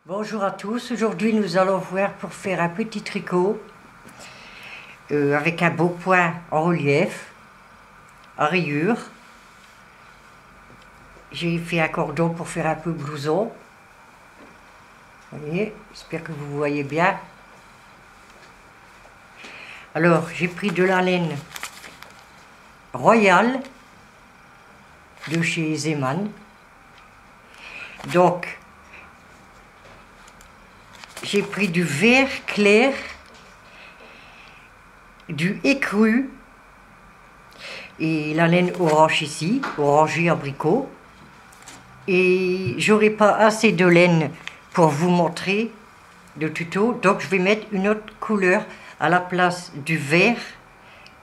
Bonjour à tous, aujourd'hui nous allons voir pour faire un petit tricot avec un beau point en relief, à rayures. J'ai fait un cordon pour faire un peu blouson. Vous voyez, j'espère que vous voyez bien. Alors j'ai pris de la laine royale de chez Zeman. Donc j'ai pris du vert clair, du écru et la laine orange ici, orangé abricot. Et j'aurai pas assez de laine pour vous montrer le tuto, donc je vais mettre une autre couleur à la place du vert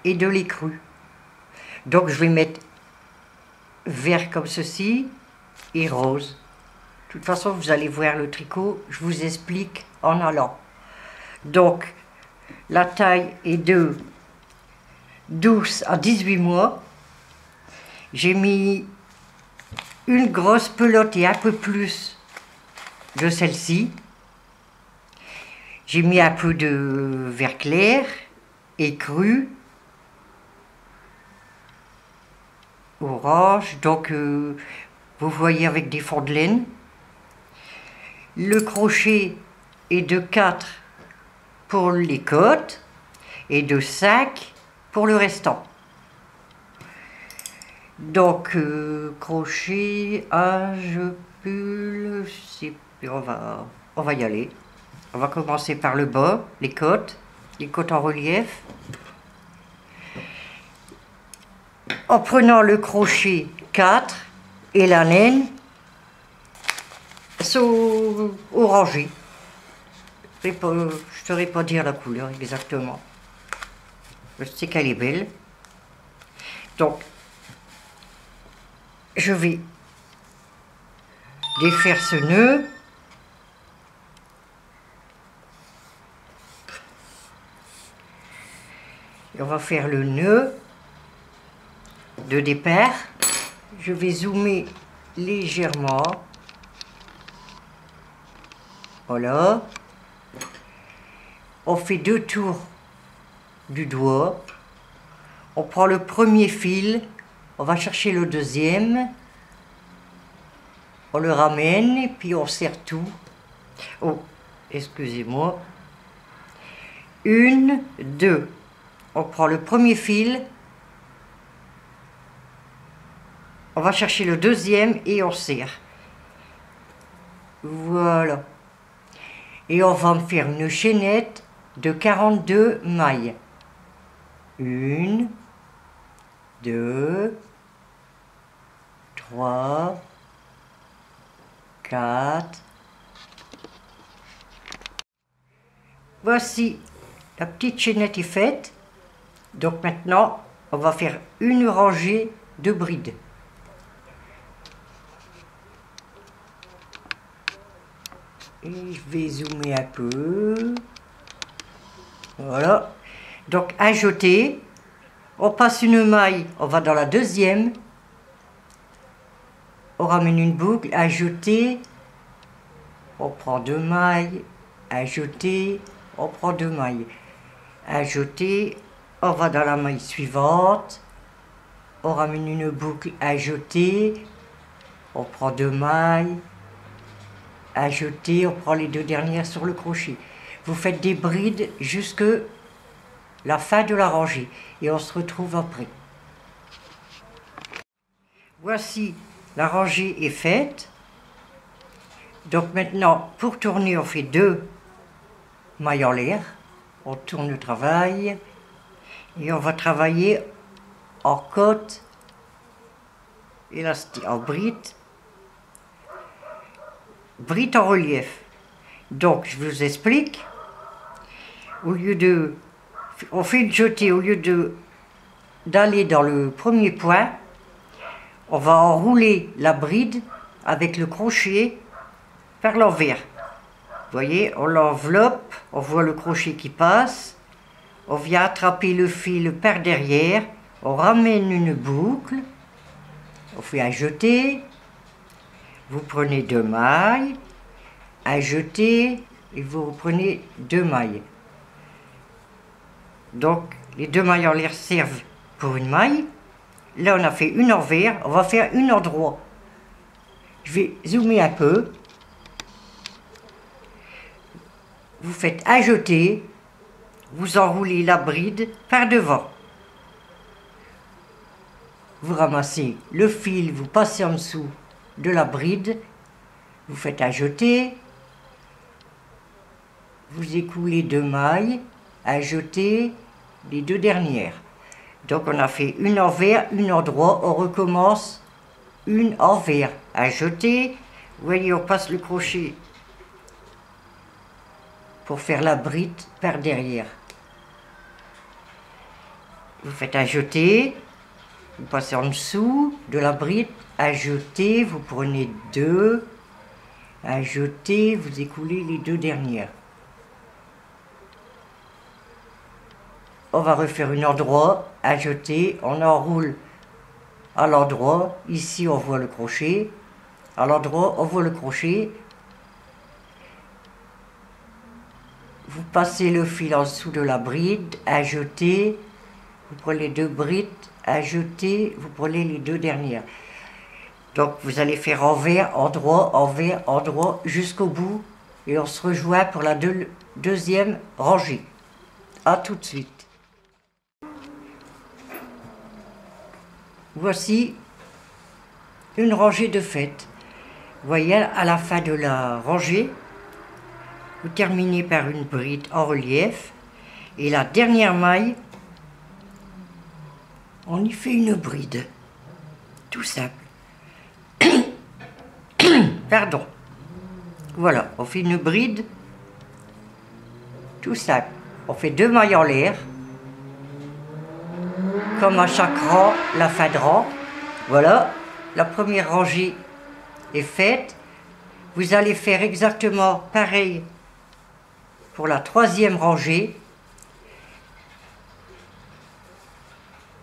et de l'écru. Donc je vais mettre vert comme ceci et rose. De toute façon, vous allez voir le tricot, je vous explique en allant. Donc, la taille est de 12 à 18 mois. J'ai mis une grosse pelote et un peu plus de celle-ci. J'ai mis un peu de vert clair, écru, orange, donc vous voyez avec des fonds de laine. Le crochet est de 4 pour les côtes et de 5 pour le restant. Donc crochet, âge, pull, on va y aller. On va commencer par le bas, les côtes en relief. En prenant le crochet 4 et la laine orangé. Je ne saurais pas dire la couleur exactement. Je sais qu'elle est belle. Donc, je vais défaire ce nœud. Et on va faire le nœud de départ. Je vais zoomer légèrement. Voilà. On fait 2 tours du doigt. On prend le premier fil. On va chercher le deuxième. On le ramène et puis on serre tout. Oh, excusez-moi. 1, 2. On prend le premier fil. On va chercher le deuxième et on serre. Voilà. Et on va me faire une chaînette de 42 mailles. 1, 2, 3, 4. Voici la petite chaînette est faite. Donc maintenant, on va faire une rangée de brides. Et je vais zoomer un peu. Voilà. Donc un jeté. On passe une maille, on va dans la deuxième. On ramène une boucle, un jeté. On prend 2 mailles. Un jeté. On prend 2 mailles. Un jeté. On va dans la maille suivante. On ramène une boucle, un jeté. On prend 2 mailles. Un jeté, on prend les 2 dernières sur le crochet. Vous faites des brides jusque la fin de la rangée et on se retrouve après. Voici, la rangée est faite. Donc maintenant, pour tourner, on fait 2 mailles en l'air. On tourne le travail et on va travailler en côte élastique, en bride en relief. Donc je vous explique. Au lieu de, on fait une jetée, au lieu d'aller dans le premier point, on va enrouler la bride avec le crochet vers l'envers. Vous voyez, on l'enveloppe, on voit le crochet qui passe, on vient attraper le fil par derrière, on ramène une boucle, on fait un jeté, vous prenez 2 mailles, à jeter et vous reprenez 2 mailles. Donc les 2 mailles en l'air servent pour une maille. Là on a fait une envers, on va faire une en droit. Je vais zoomer un peu. Vous faites un jeté, vous enroulez la bride par devant. Vous ramassez le fil, vous passez en dessous de la bride, vous faites un jeté, vous écoulez 2 mailles, un jeté, les 2 dernières. Donc on a fait une envers, une en droit, on recommence une envers, un jeté, vous voyez on passe le crochet pour faire la bride par derrière. Vous faites un jeté, vous passez en dessous de la bride, un jeté, vous prenez 2, un jeté, vous écoulez les 2 dernières. On va refaire une endroit, un jeté, on enroule à l'endroit, ici on voit le crochet, à l'endroit on voit le crochet. Vous passez le fil en dessous de la bride, un jeté, vous prenez 2 brides, un jeté, vous prenez les 2 dernières. Donc vous allez faire envers, endroit, jusqu'au bout et on se rejoint pour la deuxième rangée. A tout de suite. Voici une rangée de faite. Vous voyez, à la fin de la rangée, vous terminez par une bride en relief et la dernière maille, on y fait une bride, tout simple. Pardon. Voilà, on fait une bride, tout simple. On fait 2 mailles en l'air, comme à chaque rang, la fin de rang. Voilà, la première rangée est faite. Vous allez faire exactement pareil pour la 3e rangée.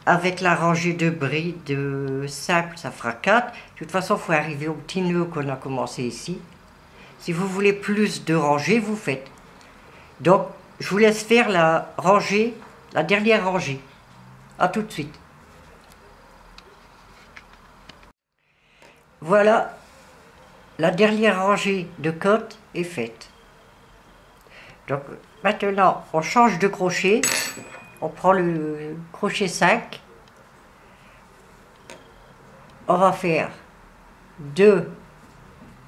Avec la rangée de brides simple, ça fera 4. De toute façon, il faut arriver au petit nœud qu'on a commencé ici. Si vous voulez plus de rangées, vous faites. Donc, je vous laisse faire la rangée, la dernière rangée. A tout de suite. Voilà, la dernière rangée de côte est faite. Donc, maintenant, on change de crochet. On prend le crochet 5. On va faire 2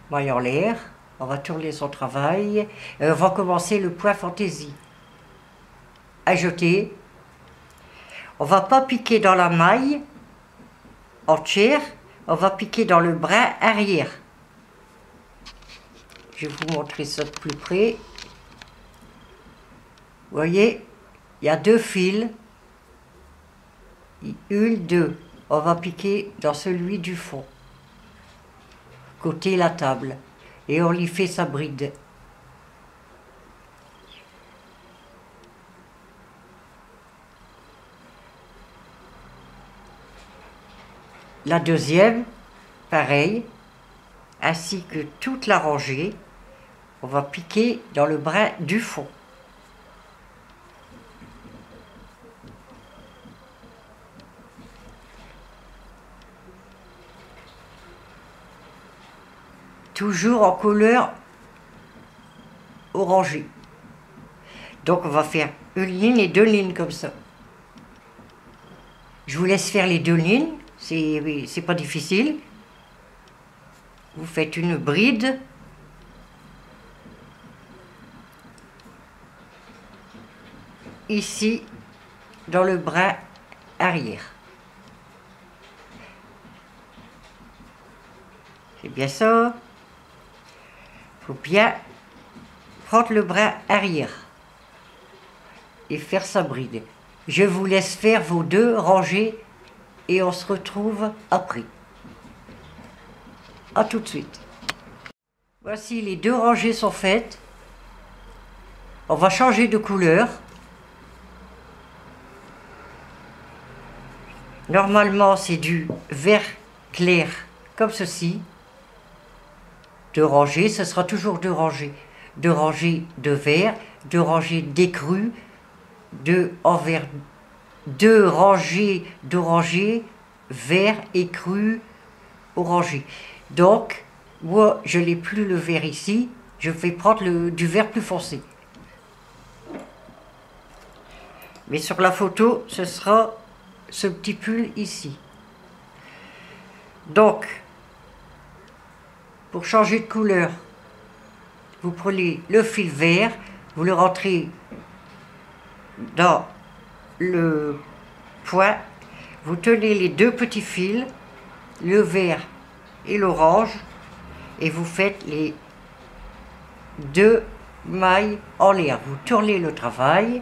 mailles en l'air. On va tourner son travail. Et on va commencer le point fantaisie. À jeter. On va pas piquer dans la maille entière. On va piquer dans le bras arrière. Je vais vous montrer ça de plus près. Vous voyez, il y a 2 fils. 1, 2. On va piquer dans celui du fond, côté la table. Et on y fait sa bride. La deuxième, pareil, ainsi que toute la rangée, on va piquer dans le brin du fond. Toujours en couleur orangée. Donc on va faire une ligne et 2 lignes comme ça. Je vous laisse faire les 2 lignes, c'est pas difficile. Vous faites une bride. Ici, dans le bras arrière. C'est bien ça. Il faut bien prendre le bras arrière et faire sa bride. Je vous laisse faire vos 2 rangées et on se retrouve après. A tout de suite. Voici, les 2 rangées sont faites. On va changer de couleur. Normalement, c'est du vert clair comme ceci. deux rangées, ce sera toujours deux rangées. Deux rangées de vert, deux rangées d'écru, deux rangées d'oranger, vert, écru, orangé. Donc, moi, je n'ai plus le vert ici, je vais prendre du vert plus foncé. Mais sur la photo, ce sera ce petit pull ici. Donc, pour changer de couleur, vous prenez le fil vert, vous le rentrez dans le point, vous tenez les deux petits fils, le vert et l'orange, et vous faites les deux mailles en l'air. Vous tournez le travail.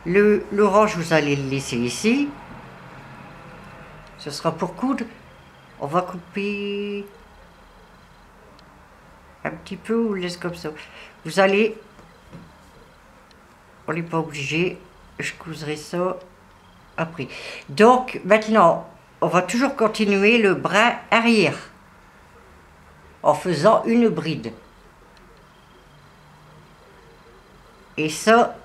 L'orange, vous allez le laisser ici. Ce sera pour coudre. On va couper un petit peu, on laisse comme ça. Vous allez, on n'est pas obligé, je couserai ça après. Donc maintenant, on va toujours continuer le brin arrière en faisant une bride. Et ça,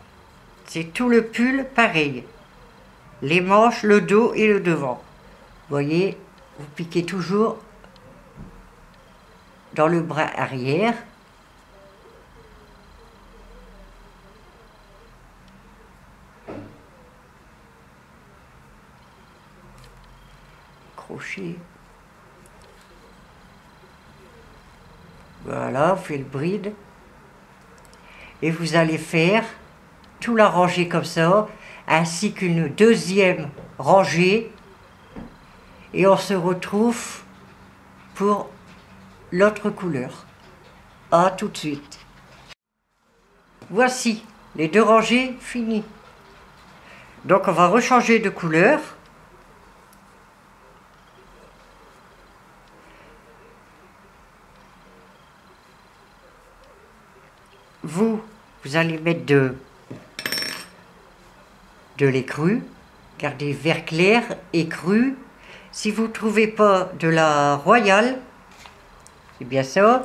c'est tout le pull pareil. Les manches, le dos et le devant. Vous voyez, vous piquez toujours dans le bras arrière. Crochet. Voilà, vous faites le bride. Et vous allez faire tout la rangée comme ça, ainsi qu'une deuxième rangée. Et on se retrouve pour l'autre couleur. À tout de suite. Voici les deux rangées finies. Donc on va rechanger de couleur. Vous allez mettre de l'écru. Gardez vert clair, écru. Si vous ne trouvez pas de la Royale, c'est bien ça,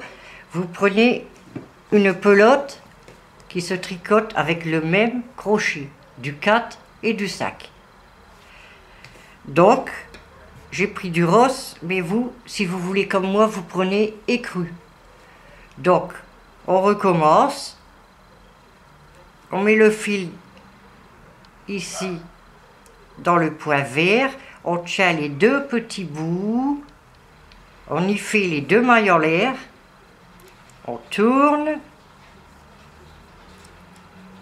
vous prenez une pelote qui se tricote avec le même crochet, du 4 et du 5. Donc, j'ai pris du rose, mais vous, si vous voulez comme moi, vous prenez écru. Donc, on recommence. On met le fil ici dans le point vert. On tient les deux petits bouts. On y fait les deux mailles en l'air. On tourne.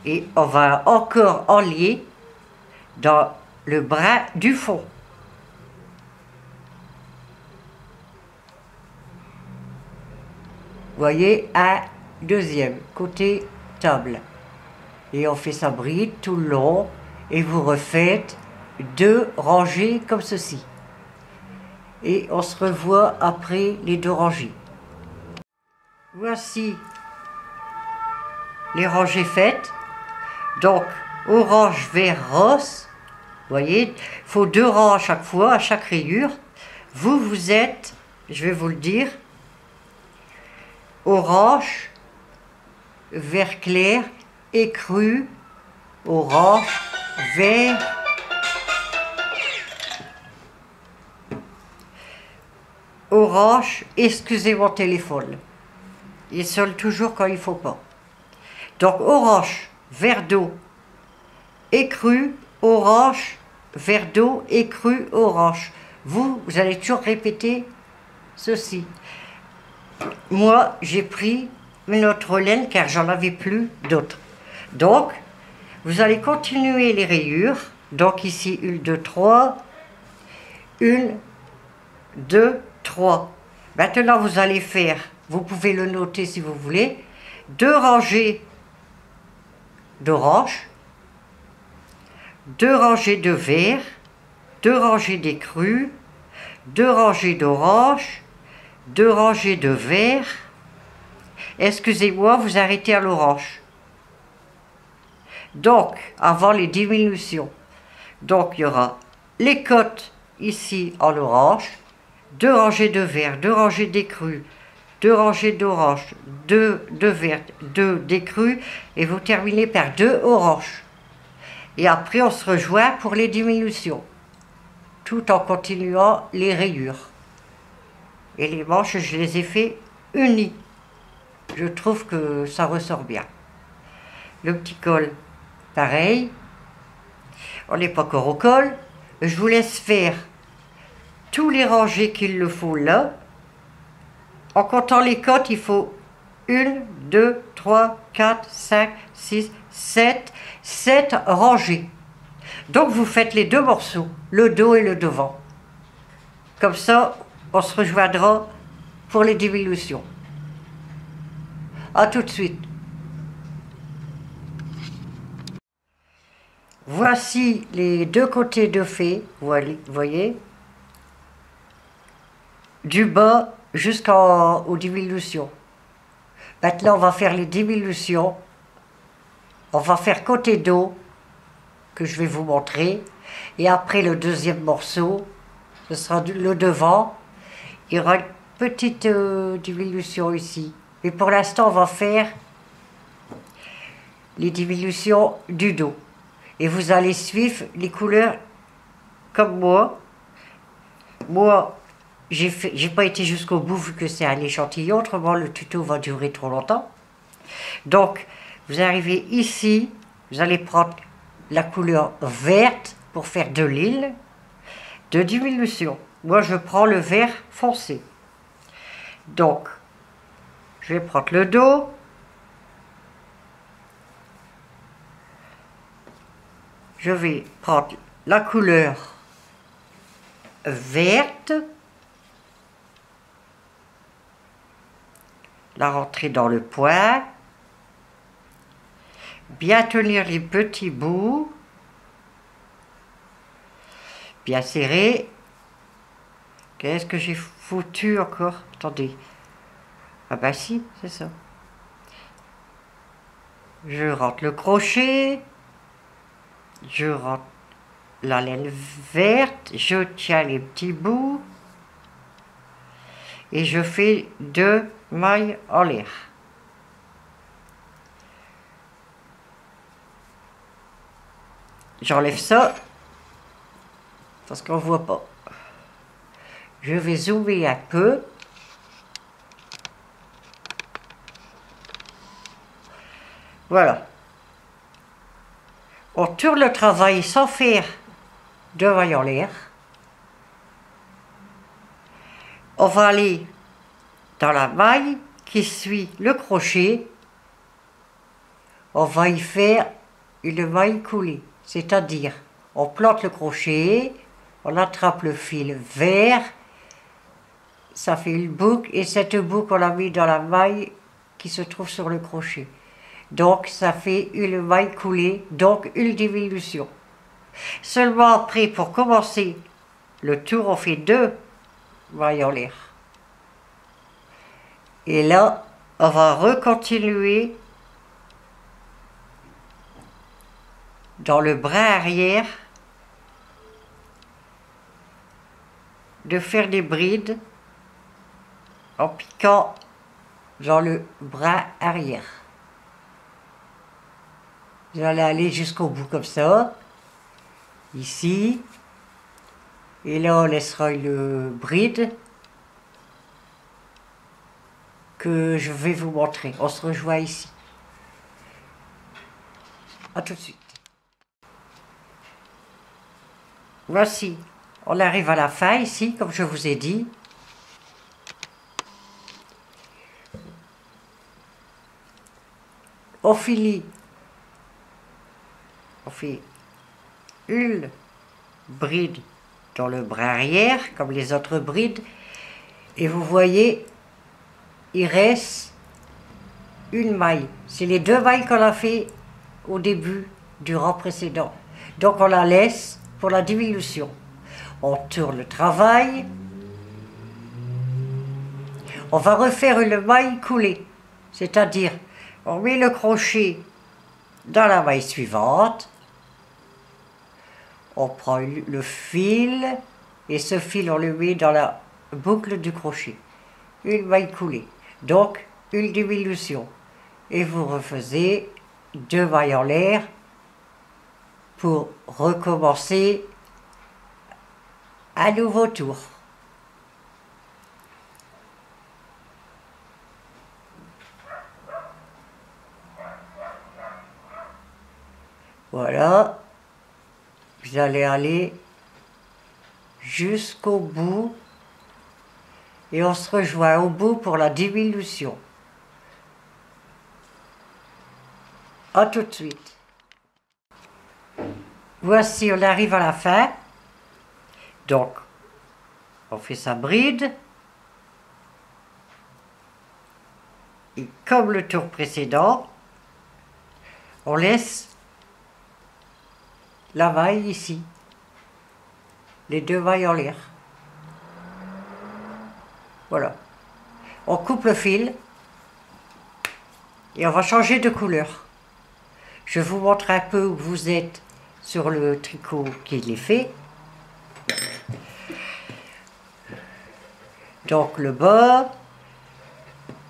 Et on va encore enlier dans le brin du fond. Vous voyez, un deuxième côté table. Et on fait sa bride tout le long. Et vous refaites deux rangées comme ceci. Et on se revoit après les deux rangées. Voici les rangées faites. Donc, orange, vert, rose. Vous voyez, il faut deux rangs à chaque fois, à chaque rayure. Vous êtes, je vais vous le dire, orange, vert clair, écru, orange, vert, orange, excusez mon téléphone. Il sonne toujours quand il ne faut pas. Donc orange, vert d'eau, écru, orange, vert d'eau, écru, orange. Vous allez toujours répéter ceci. Moi, j'ai pris une autre laine car j'en avais plus d'autres. Donc, vous allez continuer les rayures. Donc ici, 1, 2, 3. 1, 2, 3. Maintenant, vous allez faire, vous pouvez le noter si vous voulez, 2 rangées d'orange, 2 rangées de vert, 2 rangées d'écru, 2 rangées d'orange, 2 rangées de vert. Excusez-moi, vous arrêtez à l'orange. Donc, avant les diminutions. Donc, il y aura les côtes ici en orange, 2 rangées de vert, 2 rangées d'écrue, 2 rangées d'orange, 2 de vertes, 2 d'écrue, et vous terminez par 2 oranges. Et après on se rejoint pour les diminutions, tout en continuant les rayures. Et les manches, je les ai fait unies. Je trouve que ça ressort bien. Le petit col, pareil. On n'est pas encore au col. Je vous laisse faire tous les rangées qu'il le faut là. En comptant les côtes, il faut 1, 2, 3, 4, 5, 6, 7, 7 rangées. Donc vous faites les 2 morceaux, le dos et le devant. Comme ça, on se rejoindra pour les diminutions. A tout de suite. Voici les 2 côtés de fait, vous voyez, du bas jusqu'aux diminutions. Maintenant, on va faire les diminutions. On va faire côté dos, que je vais vous montrer. Et après le deuxième morceau, ce sera le devant. Il y aura une petite diminution ici. Mais pour l'instant, on va faire les diminutions du dos. Et vous allez suivre les couleurs comme moi. Moi, j'ai pas été jusqu'au bout vu que c'est un échantillon, autrement le tuto va durer trop longtemps. Donc, vous arrivez ici, vous allez prendre la couleur verte pour faire de l'île, de diminution. Moi, je prends le vert foncé. Donc, je vais prendre le dos. Je vais prendre la couleur verte, la rentrer dans le point, bien tenir les petits bouts, bien serrer. Qu'est-ce que j'ai foutu encore? Attendez. Ah bah si, c'est ça. Je rentre le crochet, je rentre la laine verte, je tiens les petits bouts et je fais 2 mailles en l'air. J'enlève ça parce qu'on ne voit pas. Je vais zoomer un peu. Voilà. On tourne le travail sans faire de mailles en l'air. On va aller dans la maille qui suit le crochet. On va y faire une maille coulée. C'est-à-dire, on plante le crochet, on attrape le fil vert, ça fait une boucle, et cette boucle, on la met dans la maille qui se trouve sur le crochet. Donc, ça fait une maille coulée, donc une diminution. Seulement après, pour commencer le tour, on fait 2 mailles en l'air. Et là, on va recontinuer dans le bras arrière de faire des brides en piquant dans le bras arrière. Vous allez aller jusqu'au bout comme ça, ici, et là on laissera une bride que je vais vous montrer. On se rejoint ici. A tout de suite. Voici, on arrive à la fin ici, comme je vous ai dit. On finit, on fait une bride dans le bras arrière, comme les autres brides, et vous voyez, il reste une maille. C'est les 2 mailles qu'on a fait au début du rang précédent. Donc on la laisse pour la diminution. On tourne le travail. On va refaire une maille coulée, c'est-à-dire on met le crochet dans la maille suivante, on prend le fil et ce fil on le met dans la boucle du crochet, une maille coulée, donc une diminution, et vous refaisez 2 mailles en l'air pour recommencer un nouveau tour. Voilà, vous allez aller jusqu'au bout et on se rejoint au bout pour la diminution. A tout de suite. Voici, on arrive à la fin. Donc, on fait sa bride. Et comme le tour précédent, on laisse la maille ici. Les 2 mailles en l'air. Voilà. On coupe le fil et on va changer de couleur. Je vous montre un peu où vous êtes sur le tricot qui est fait. Donc le bas,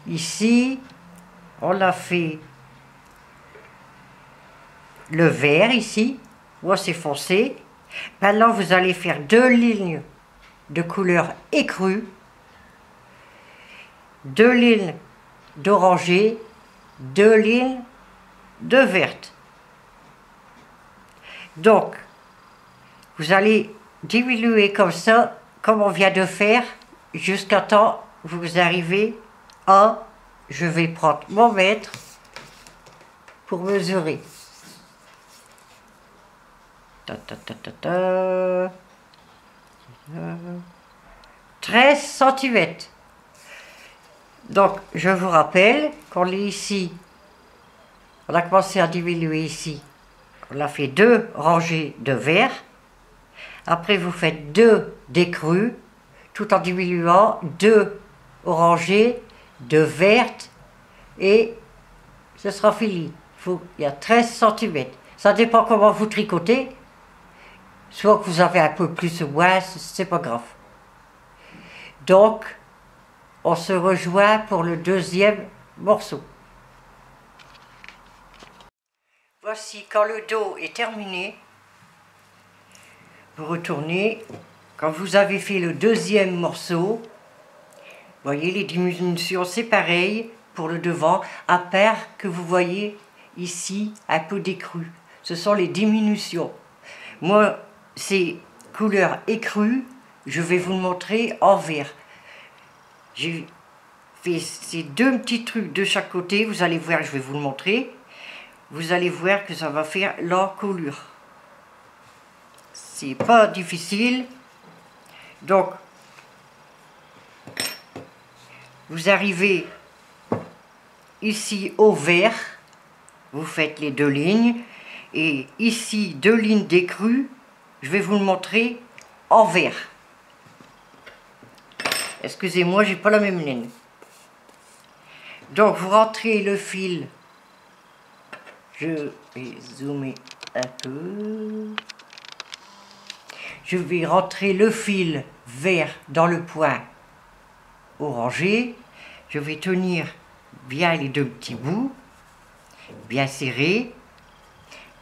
ici, on a fait le vert ici, moi c'est foncé. Maintenant vous allez faire 2 lignes de couleur écrue, 2 lignes d'orangé, 2 lignes de verte. Donc, vous allez diminuer comme ça, comme on vient de faire, jusqu'à temps vous arrivez à, je vais prendre mon mètre pour mesurer. 13 cm. Donc, je vous rappelle qu'on est ici, on a commencé à diminuer ici, on a fait 2 rangées de vert, après vous faites 2 d'écrue, tout en diminuant 2 orangées de verte, et ce sera fini. Il y a 13 cm. Ça dépend comment vous tricotez, soit que vous avez un peu plus ou moins, c'est pas grave. Donc, on se rejoint pour le 2e morceau. Voici, quand le dos est terminé, vous retournez, quand vous avez fait le 2e morceau, vous voyez les diminutions, c'est pareil pour le devant, à part que vous voyez ici un peu d'écru. Ce sont les diminutions. Moi, ces couleurs écrues, je vais vous le montrer en vert. J'ai fait ces 2 petits trucs de chaque côté, vous allez voir, je vais vous le montrer. Vous allez voir que ça va faire l'encolure. C'est pas difficile. Donc, vous arrivez ici au vert, vous faites les 2 lignes, et ici 2 lignes d'écrue, je vais vous le montrer en vert. Excusez-moi, j'ai pas la même ligne. Donc vous rentrez le fil, je vais zoomer un peu. Je vais rentrer le fil vert dans le point orangé. Je vais tenir bien les 2 petits bouts, bien serrés.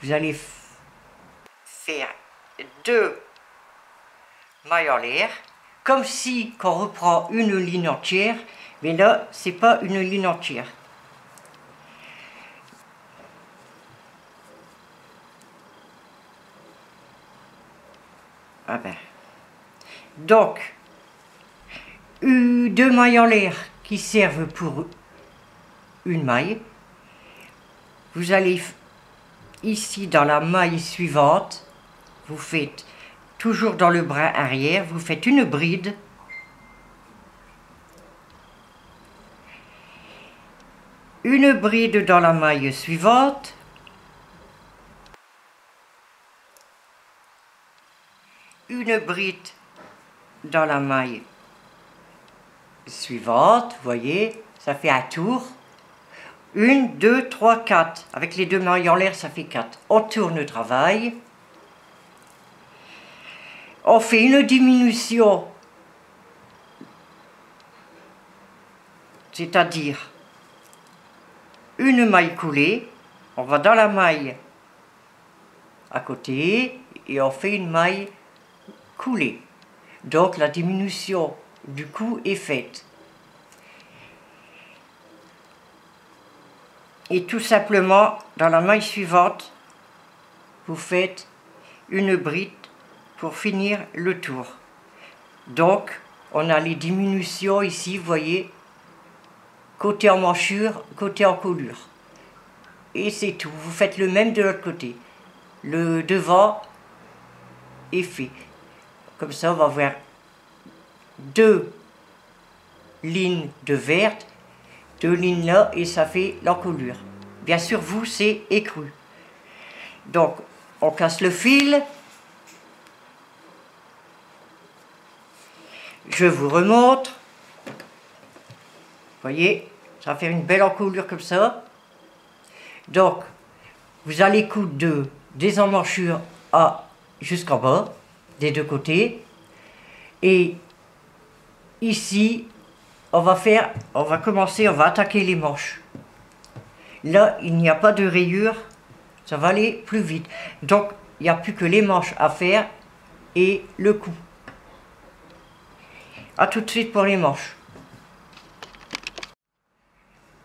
Vous allez faire 2 mailles en l'air, comme si qu'on reprend une ligne entière, mais là, c'est pas une ligne entière. Ah ben. Donc, 2 mailles en l'air qui servent pour une maille. Vous allez ici dans la maille suivante, vous faites toujours dans le bras arrière, vous faites une bride. Une bride dans la maille suivante. Une bride dans la maille suivante, vous voyez, ça fait un tour. 1, 2, 3, 4. Avec les 2 mailles en l'air, ça fait 4. On tourne le travail. On fait une diminution c'est-à-dire une maille coulée, on va dans la maille à côté et on fait une maille coulée. Donc la diminution du cou est faite. Et tout simplement, dans la maille suivante, vous faites une bride pour finir le tour. Donc, on a les diminutions ici, vous voyez, côté en manchure, côté en colure. Et c'est tout. Vous faites le même de l'autre côté. Le devant est fait. Comme ça, on va voir deux lignes de verte, deux lignes là, et ça fait l'encolure. Bien sûr, vous, c'est écru. Donc, on casse le fil. Je vous remontre. Vous voyez, ça va faire une belle encolure comme ça. Donc, vous allez coudre des emmanchures jusqu'en bas, des deux côtés. Et ici, on va attaquer les manches. Là, il n'y a pas de rayure, ça va aller plus vite. Donc, il n'y a plus que les manches à faire et le cou. A tout de suite pour les manches.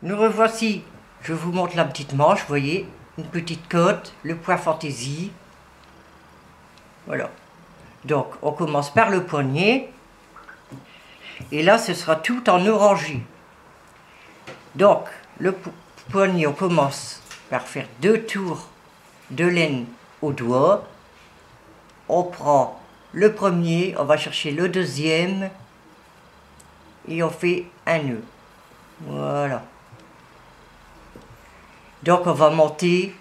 Nous revoici, je vous montre la petite manche, vous voyez, une petite côte, le point fantaisie. Voilà. Donc, on commence par le poignet. Et là, ce sera tout en orangé. Donc, le poignet, on commence par faire 2 tours de laine au doigt. On prend le premier, on va chercher le deuxième. Et on fait un nœud. Voilà. Donc, on va monter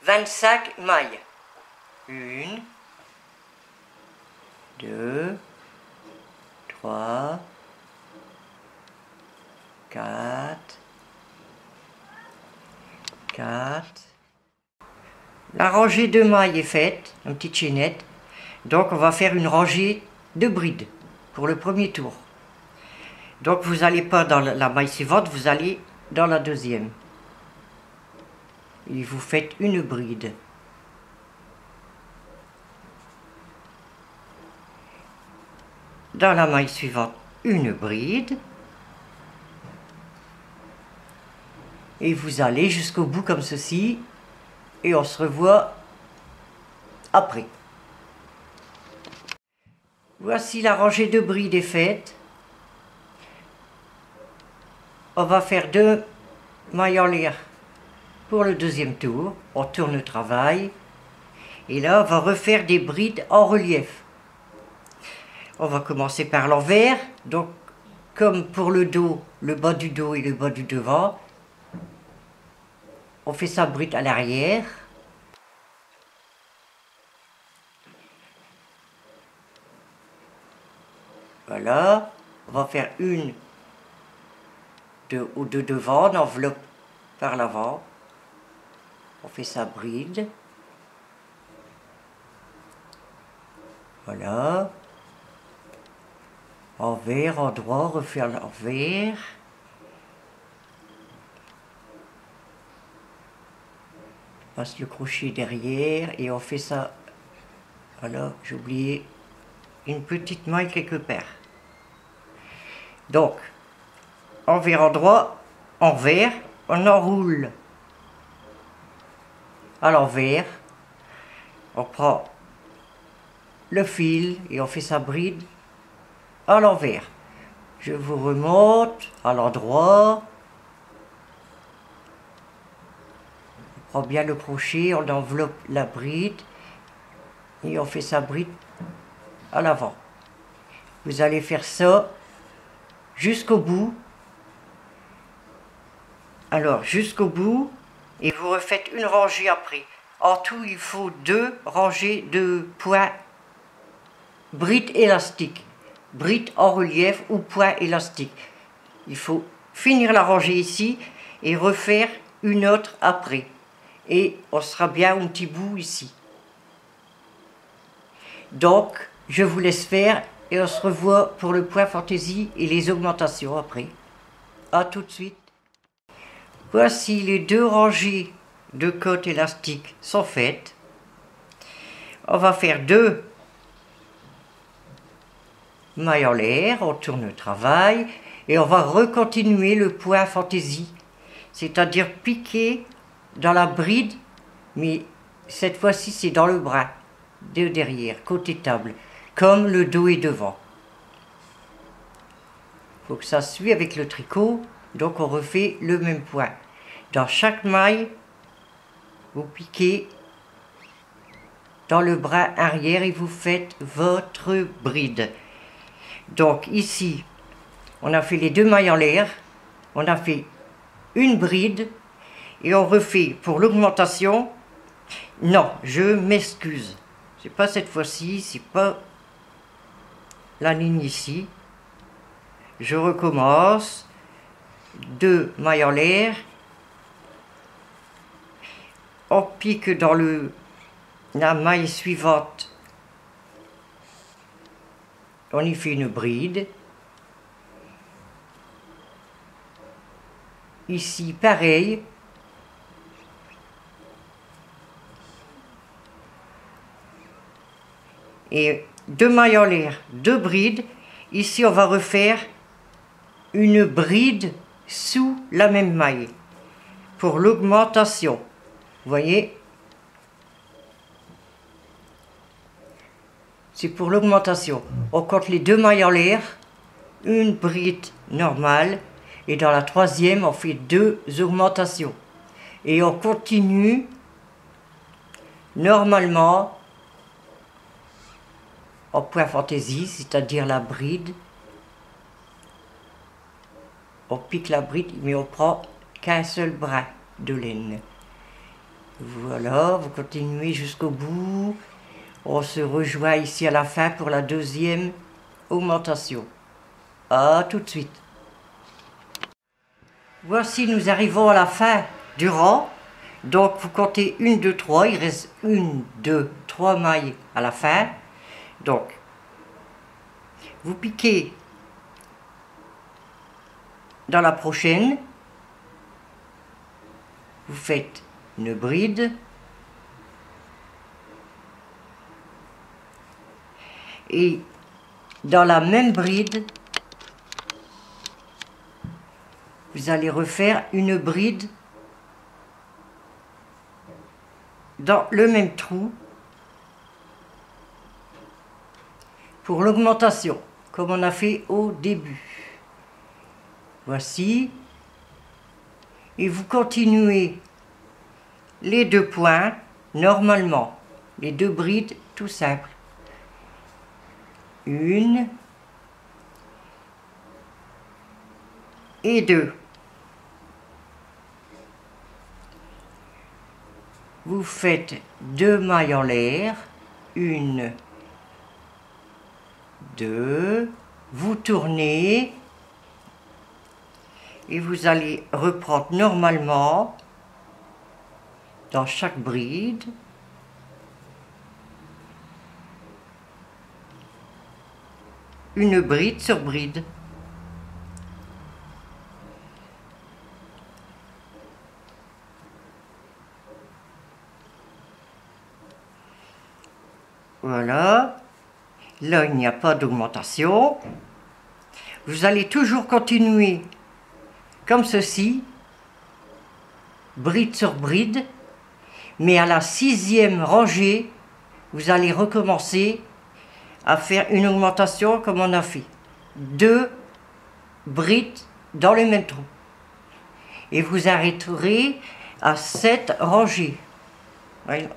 25 mailles. 1, 2, 3, 4, 4. La rangée de mailles est faite, une petite chaînette. Donc, on va faire une rangée de brides pour le premier tour. Donc, vous n'allez pas dans la maille suivante, vous allez dans la deuxième. Et vous faites une bride. Dans la maille suivante, une bride. Et vous allez jusqu'au bout comme ceci. Et on se revoit après. Voici la rangée de brides est faite. On va faire 2 mailles en l'air pour le deuxième tour. On tourne le travail. Et là, on va refaire des brides en relief. On va commencer par l'envers. Donc, comme pour le dos, le bas du dos et le bas du devant, on fait sa bride à l'arrière. Voilà. On va faire une ou deux devant, on enveloppe par l'avant. On fait sa bride. Voilà. Envers, endroit, refaire l'envers. Passe le crochet derrière et on fait ça. Voilà, j'ai oublié une petite maille quelque part. Donc, envers, endroit, envers, on enroule à l'envers. On prend le fil et on fait sa bride à l'envers. Je vous remonte à l'endroit. On prend bien le crochet, on enveloppe la bride et on fait sa bride à l'avant. Vous allez faire ça jusqu'au bout. Alors, jusqu'au bout, et vous refaites une rangée après. En tout, il faut 2 rangées de points brides élastiques. Brides en relief ou points élastiques. Il faut finir la rangée ici et refaire une autre après. Et on sera bien un petit bout ici. Donc, je vous laisse faire et on se revoit pour le point fantaisie et les augmentations après. A tout de suite. Voici les 2 rangées de côtes élastiques sont faites. On va faire 2 mailles en l'air, on tourne le travail et on va recontinuer le point fantaisie, c'est-à-dire piquer dans la bride, mais cette fois-ci c'est dans le bras de derrière, côté table, comme le dos est devant. Il faut que ça suive avec le tricot, donc on refait le même point. Dans chaque maille, vous piquez dans le bras arrière et vous faites votre bride. Donc ici, on a fait les 2 mailles en l'air, on a fait une bride et on refait pour l'augmentation. Non, je m'excuse, c'est pas cette fois-ci, c'est pas la ligne ici. Je recommence, 2 mailles en l'air, on pique dans la maille suivante, on y fait une bride. Ici pareil, et 2 mailles en l'air, 2 brides. Ici on va refaire une bride sous la même maille pour l'augmentation. Vous voyez, c'est pour l'augmentation. On compte les 2 mailles en l'air, une bride normale, et dans la 3e on fait 2 augmentations et on continue normalement en point fantaisie, c'est-à-dire la bride. On pique la bride, mais on prend qu'un seul brin de laine. Voilà, vous continuez jusqu'au bout. On se rejoint ici à la fin pour la 2e augmentation. À tout de suite. Voici, nous arrivons à la fin du rang. Donc vous comptez 1, 2, 3, il reste 1, 2, 3 mailles à la fin. Donc, vous piquez dans la prochaine, vous faites une bride et dans la même bride, vous allez refaire une bride dans le même trou pour l'augmentation, comme on a fait au début. Voici. Et vous continuez les 2 points normalement, les 2 brides tout simple. 1 et 2. Vous faites 2 mailles en l'air, 1, 2, vous tournez et vous allez reprendre normalement dans chaque bride. Une bride sur bride. Voilà. Là, il n'y a pas d'augmentation. Vous allez toujours continuer comme ceci, bride sur bride, mais à la 6e rangée, vous allez recommencer à faire une augmentation comme on a fait. 2 brides dans le même trou. Et vous arrêterez à 7 rangées. Voilà.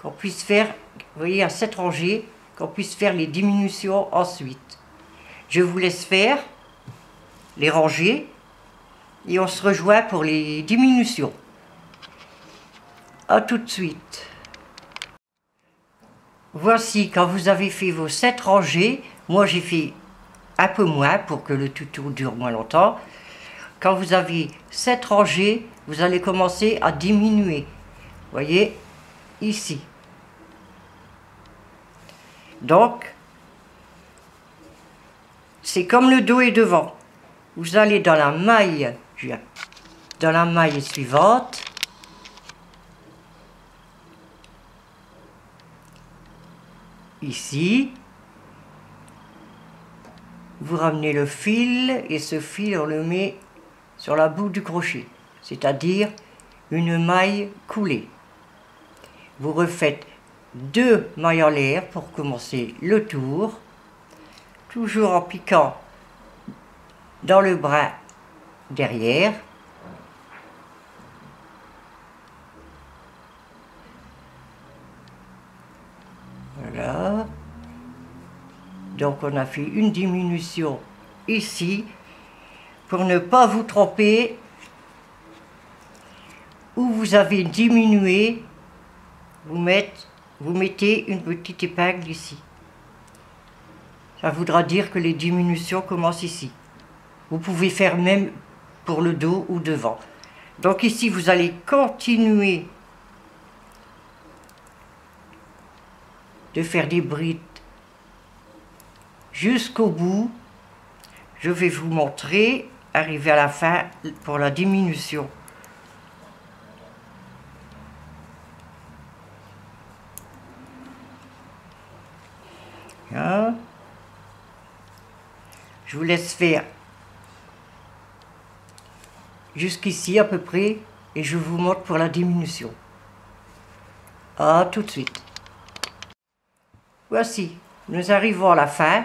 Qu'on puisse faire, vous voyez, à 7 rangées, qu'on puisse faire les diminutions ensuite. Je vous laisse faire les rangées et on se rejoint pour les diminutions. A tout de suite. Voici, quand vous avez fait vos 7 rangées, moi j'ai fait un peu moins pour que le tuto dure moins longtemps. Quand vous avez 7 rangées, vous allez commencer à diminuer. Vous voyez, ici. Donc, c'est comme le dos et devant. Vous allez dans la maille suivante. Ici. Vous ramenez le fil et ce fil on le met sur la bout du crochet, c'est-à-dire une maille coulée. Vous refaites 2 mailles en l'air pour commencer le tour, toujours en piquant dans le bras derrière. Voilà. Donc on a fait une diminution ici pour ne pas vous tromper. Où vous avez diminué, vous mettez une petite épingle ici. Ça voudra dire que les diminutions commencent ici. Vous pouvez faire même pour le dos ou devant. Donc ici vous allez continuer de faire des brides jusqu'au bout. Je vais vous montrer, arriver à la fin pour la diminution. Hein? Je vous laisse faire jusqu'ici à peu près et je vous montre pour la diminution. À tout de suite. Voici, nous arrivons à la fin.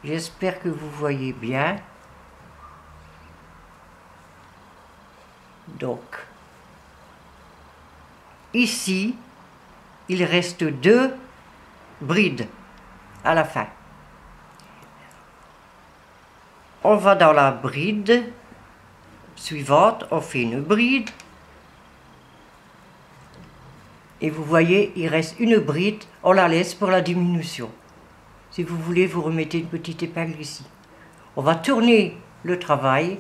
J'espère que vous voyez bien. Donc, ici, il reste 2 brides à la fin. On va dans la bride suivante, on fait une bride. Et vous voyez, il reste une bride, on la laisse pour la diminution. Si vous voulez, vous remettez une petite épingle ici. On va tourner le travail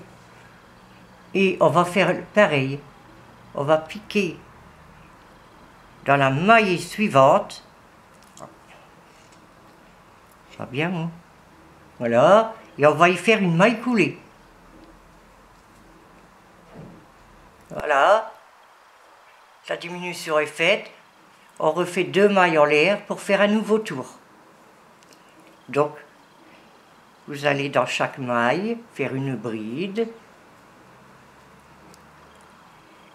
et on va faire pareil. On va piquer dans la maille suivante. Ça va bien, hein? Voilà. Et on va y faire une maille coulée. Voilà. La diminution est faite. On refait 2 mailles en l'air pour faire un nouveau tour. Donc, vous allez dans chaque maille faire une bride.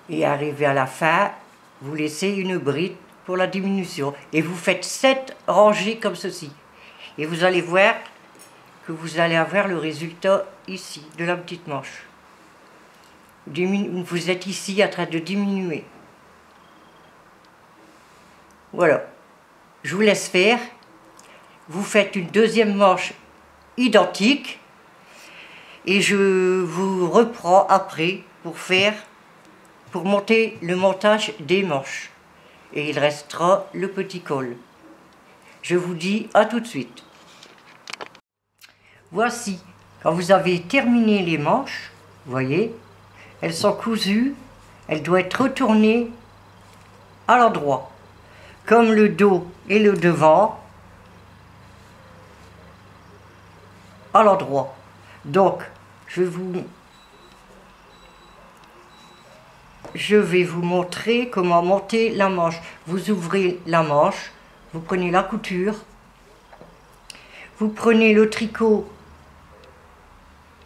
Et arrivé à la fin, vous laissez une bride pour la diminution. Et vous faites 7 rangées comme ceci. Et vous allez voir que vous allez avoir le résultat ici, de la petite manche. Vous êtes ici en train de diminuer. Voilà. Je vous laisse faire. Vous faites une deuxième manche identique. Et je vous reprends après pour monter le montage des manches. Et il restera le petit col. Je vous dis à tout de suite. Voici, quand vous avez terminé les manches, vous voyez, elles sont cousues, elles doivent être retournées à l'endroit, comme le dos et le devant, à l'endroit. Donc, je vais vous montrer comment monter la manche. Vous ouvrez la manche, vous prenez la couture, vous prenez le tricot,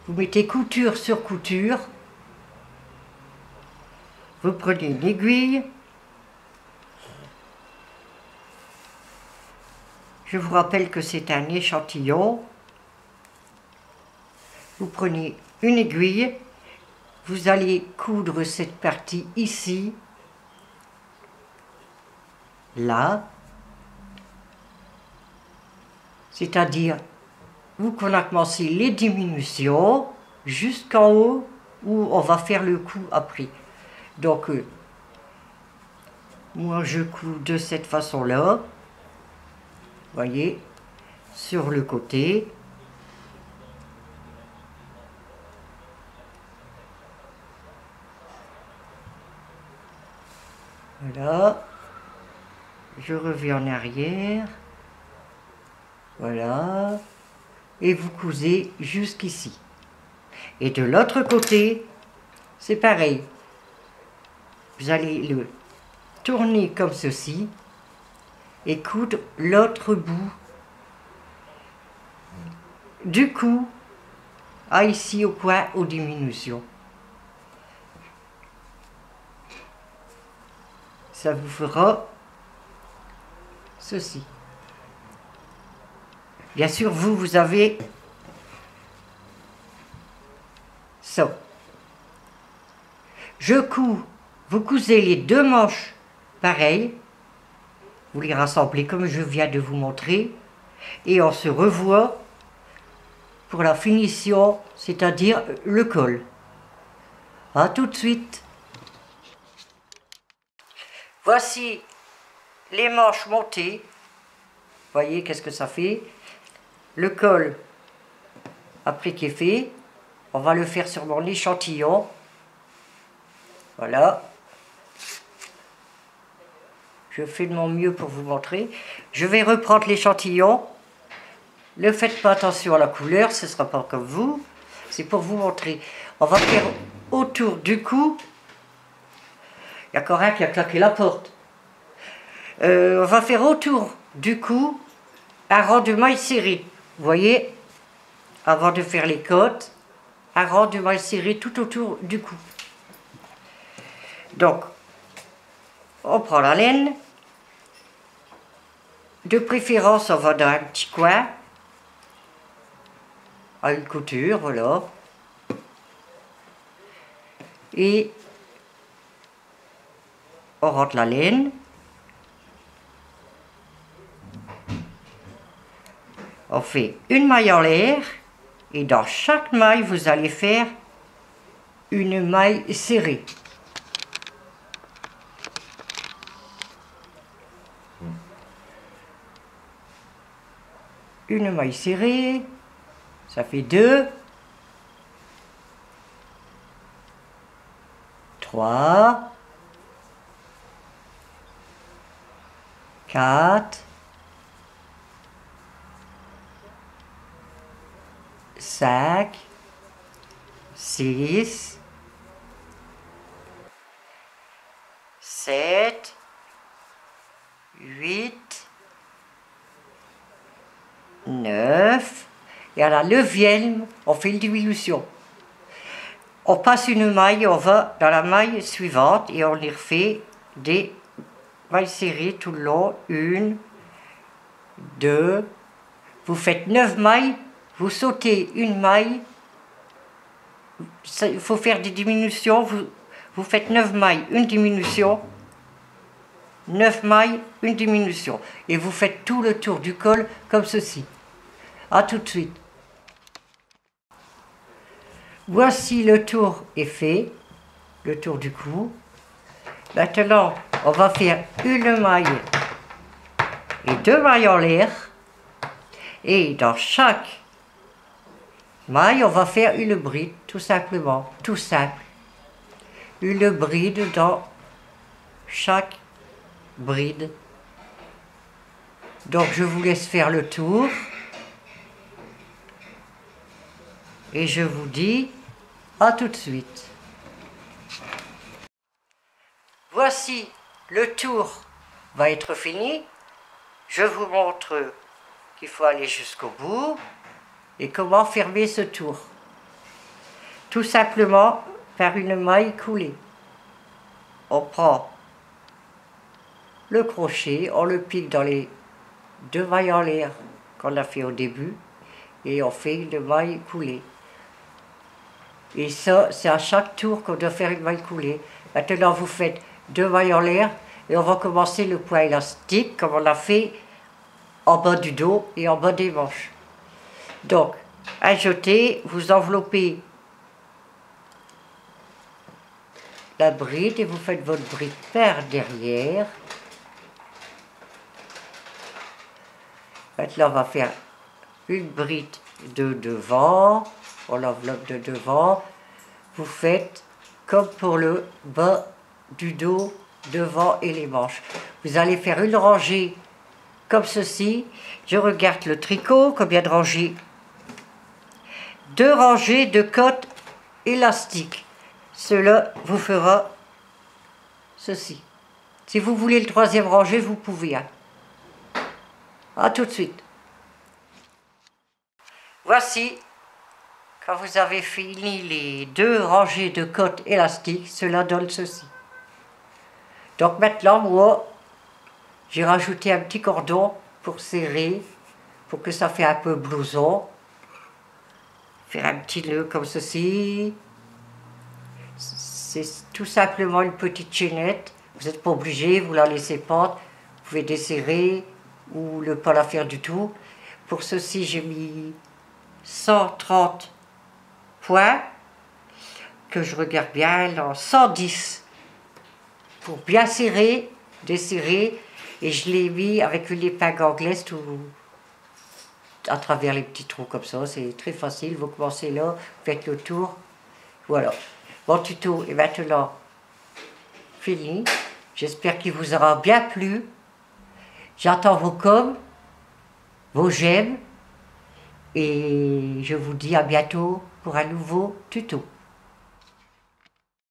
vous mettez couture sur couture, vous prenez une aiguille, je vous rappelle que c'est un échantillon, vous prenez une aiguille, vous allez coudre cette partie ici, là, c'est-à-dire vous commencez les diminutions jusqu'en haut où on va faire le coup après. Donc, moi je couds de cette façon-là, voyez, sur le côté. Voilà. Je reviens en arrière. Voilà. Et vous cousez jusqu'ici. Et de l'autre côté, c'est pareil. Vous allez le tourner comme ceci et coudre l'autre bout du cou à ici au coin aux diminutions. Ça vous fera ceci. Bien sûr, vous avez ça. Je couds, vous cousez les deux manches pareil. Vous les rassemblez comme je viens de vous montrer. Et on se revoit pour la finition, c'est-à-dire le col. A tout de suite. Voici les manches montées. Voyez qu'est-ce que ça fait. Le col, après qu'il est fait, on va le faire sur mon échantillon. Voilà. Je fais de mon mieux pour vous montrer. Je vais reprendre l'échantillon. Ne faites pas attention à la couleur, ce ne sera pas comme vous. C'est pour vous montrer. On va faire autour du cou. Il y a encore un qui a claqué la porte. On va faire autour du cou un rang de mailles serrées. Vous voyez, avant de faire les côtes, un rang de mailles serrées tout autour du cou. Donc, on prend la laine. De préférence, on va dans un petit coin, à une couture, voilà. Et on rentre la laine. On fait une maille en l'air. Et dans chaque maille, vous allez faire une maille serrée. Une maille serrée, ça fait 2, 3, 4, 5, 6, 7, 8, 9, et à la 9e, on fait une diminution. On passe une maille, on va dans la maille suivante et on y refait des mailles serrées tout le long. 1, 2, vous faites 9 mailles, vous sautez une maille, il faut faire des diminutions, vous faites 9 mailles, une diminution, 9 mailles, une diminution. Et vous faites tout le tour du col comme ceci. A tout de suite. Voici le tour est fait, le tour du cou. Maintenant, on va faire une maille et 2 mailles en l'air. Et dans chaque maille, on va faire une bride, tout simplement, tout simple. Une bride dans chaque bride. Donc je vous laisse faire le tour. Et je vous dis à tout de suite. Voici le tour va être fini. Je vous montre qu'il faut aller jusqu'au bout et comment fermer ce tour. Tout simplement par une maille coulée. On prend le crochet, on le pique dans les 2 mailles en l'air qu'on a fait au début et on fait une maille coulée. Et ça, c'est à chaque tour qu'on doit faire une maille coulée. Maintenant, vous faites 2 mailles en l'air et on va commencer le point élastique comme on l'a fait en bas du dos et en bas des manches. Donc, un jeté, vous enveloppez la bride et vous faites votre bride par derrière. Maintenant, on va faire une bride de devant. On l'enveloppe de devant. Vous faites comme pour le bas du dos devant et les manches. Vous allez faire une rangée comme ceci. Je regarde le tricot, combien de rangées? 2 rangées de côtes élastiques. Cela vous fera ceci. Si vous voulez le 3e rangée, vous pouvez. Hein. À tout de suite. Voici, quand vous avez fini les 2 rangées de côtes élastiques, cela donne ceci. Donc maintenant, moi, j'ai rajouté un petit cordon pour serrer, pour que ça fait un peu blouson. Faire un petit nœud comme ceci. C'est tout simplement une petite chaînette. Vous n'êtes pas obligé, vous la laissez pendre. Vous pouvez desserrer ou ne pas la faire du tout. Pour ceci, j'ai mis 130 points, que je regarde bien, là, 110, pour bien serrer, desserrer, et je l'ai mis avec une épingle anglaise tout à travers les petits trous comme ça, c'est très facile, vous commencez là, faites le tour, voilà. Mon tuto est maintenant fini, j'espère qu'il vous aura bien plu, j'attends vos coms, vos j'aime, et je vous dis à bientôt pour un nouveau tuto.